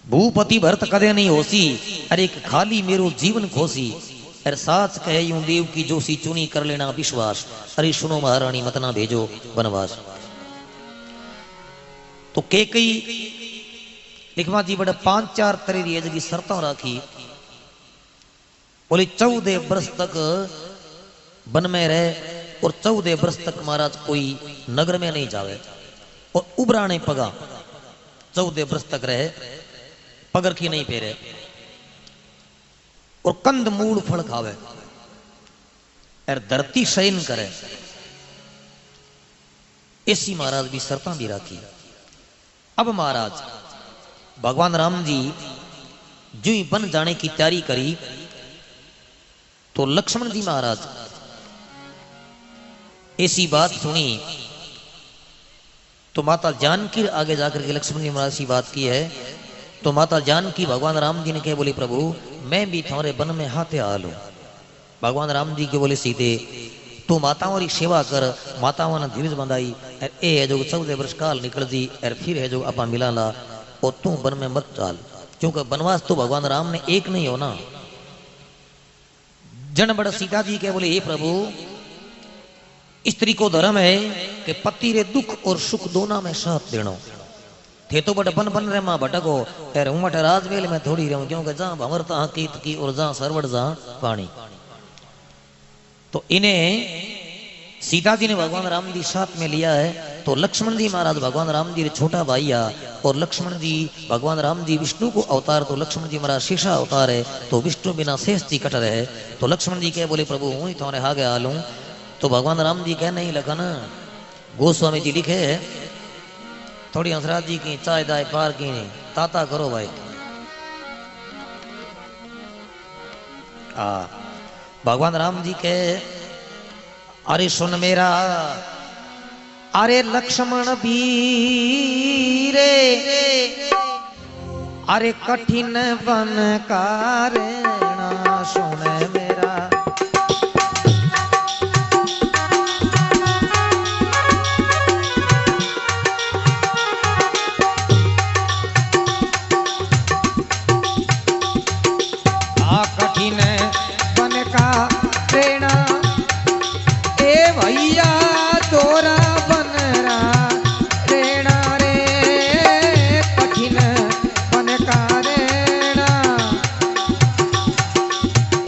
भूपति भरत कदे नहीं होसी, अरे खाली मेरो जीवन खोसी, अरे साच कहे यूं देव की जोशी, चुनी कर लेना विश्वास, अरे सुनो महारानी मत ना भेजो वनवास। तो केकई लिखवा जी बड़े 5-4 तरह की जगी शर्तों राखी, बोले 14 वर्ष तक वन में रहे, और 14 वर्ष तक महाराज कोई नगर में नहीं जावे, और उबराने पगा 14 वर्ष तक रहे, पगर की नहीं पेरे, और कंद मूल फल खावे, और धरती शयन करे, ऐसी महाराज भी शर्तां भी राखी। अब महाराज भगवान राम जी जो ही बन जाने की तैयारी करी, तो लक्ष्मण जी महाराज ऐसी बात सुनी, तो माता जानकी आगे जाकर के लक्ष्मण जी महाराज की बात की है। तो माता जानकी भगवान राम जी ने कहे, बोली प्रभु मैं भी थोड़े वन में हाथे आ लूं। भगवान राम जी के बोले सीधे तू माताओं की सेवा कर, माताओं ने धीरज बंधाई, ए है जो 14 वर्ष काल निकल दी, और फिर है जो अपा मिला ला, और तू वन में मत चाल, क्योंकि वनवास तो भगवान राम ने एक नहीं हो ना। जन बड़ सीता जी के बोले हे प्रभु स्त्री को धर्म है कि पति रे दुख और सुख दोनों में साथ देना, थे तो बट बन रे मां भटको, यार हूं मठ राजवेल में थोड़ी रहूं, क्योंकि जहां भंवरता हकीत की और जहां सरवड़ जहां पानी। तो इन्हें सीता जी ने भगवान राम जी साथ में लिया है। तो लक्ष्मण जी महाराज भगवान राम जी रे छोटा भाई आ, और लक्ष्मण जी भगवान राम जी विष्णु को अवतार, तो लक्ष्मण जी महाराज शेषा अवतार है, तो विष्णु बिना शेष जी कटर है। तो लक्ष्मण जी कहे बोले प्रभु हूं ही थोड़े आगे आ लूं। तो भगवान राम जी कह नहीं लखन, गोस्वामी जी लिखे थोड़ी हंसराज जी की चाय दाय पार की नहीं, ताता करो भाई। भगवान राम जी के अरे सुन मेरा, अरे लक्ष्मण वीरे, अरे कठिन वन कारणा सुन मेरा, कठिन वन का प्रेरणा, ए भैया तोरा बनरा प्रेरणा रे, कठिन वन का प्रेरणा,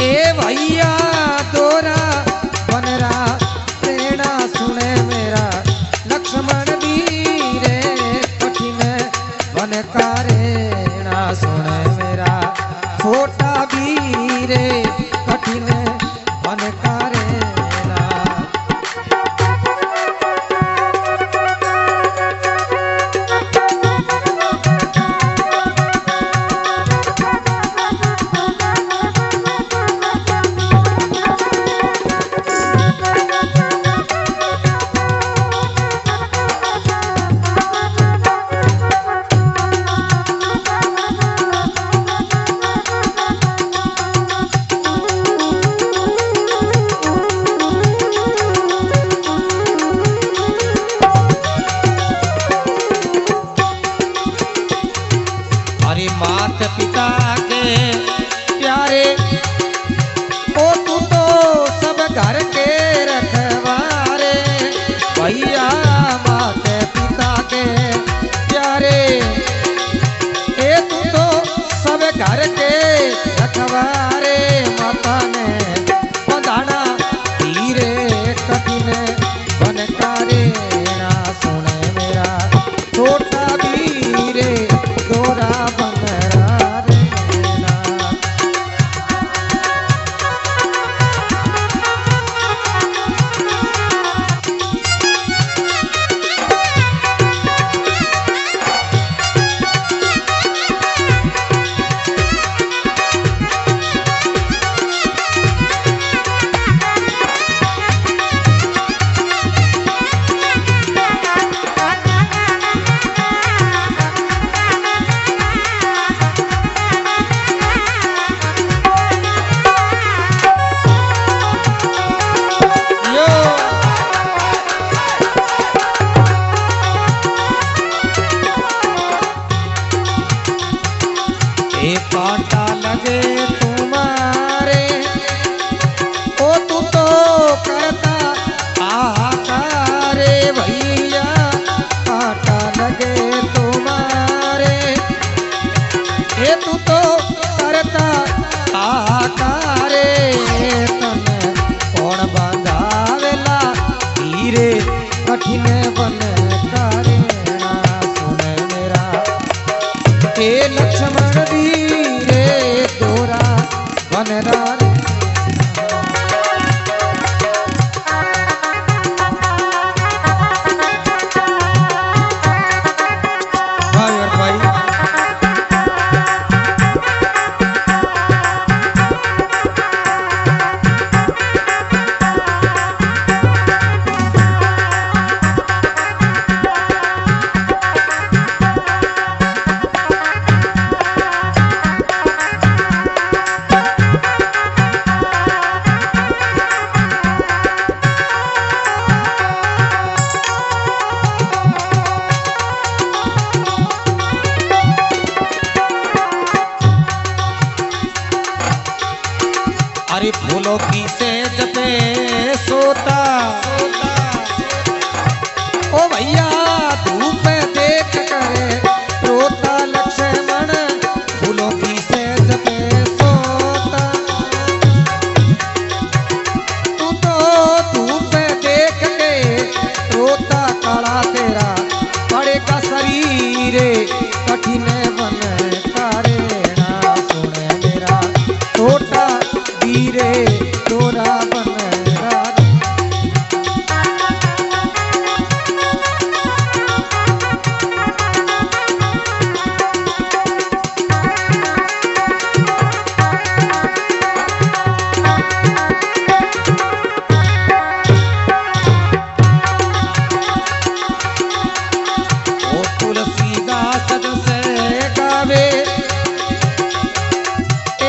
ए भैया तोरा बनरा प्रेरणा सुने मेरा, लक्ष्मण वीरे कठिन वन का प्रेरणा सुने मेरा, छोटा वीरे कठिन वन का प्रेरणा। आकारे तने कोण बांधावेला हीरे कठिन बन करेणा सुने मेरा हे लक्ष्मण धीरे तोरा बनरार अरे फूलों की सेज पे सोता ओ भैया धूप देख करे रोता लक्ष्मण फूलों की सेज पे सोता तू तो धूप देख के रोता काला तेरा पड़ेगा शरीर कठिन बन करेणा सुने मेरा छोटा वीरे तोरा बनरार ओ तुलसीदास से गावे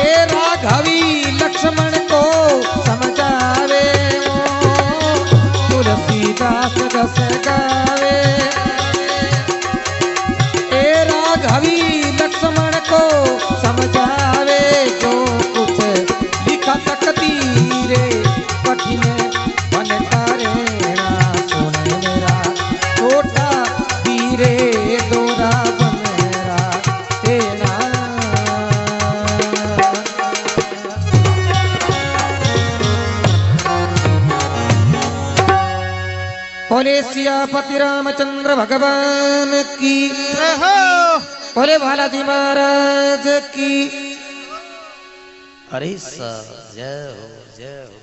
ए राघवी लक्ष्मण को समझावे तुलसीदास रस गावे ए राघवी लक्ष्मण को समझावे जो कुछ लिखा तकदीरे कठिन बन करेणा सुने मेरा छोटा वीरे दोरा बनरा तेना बोले सियापति रामचंद्र भगवान की बोले बालाजी महाराज की अरे सर जय हो जय हो।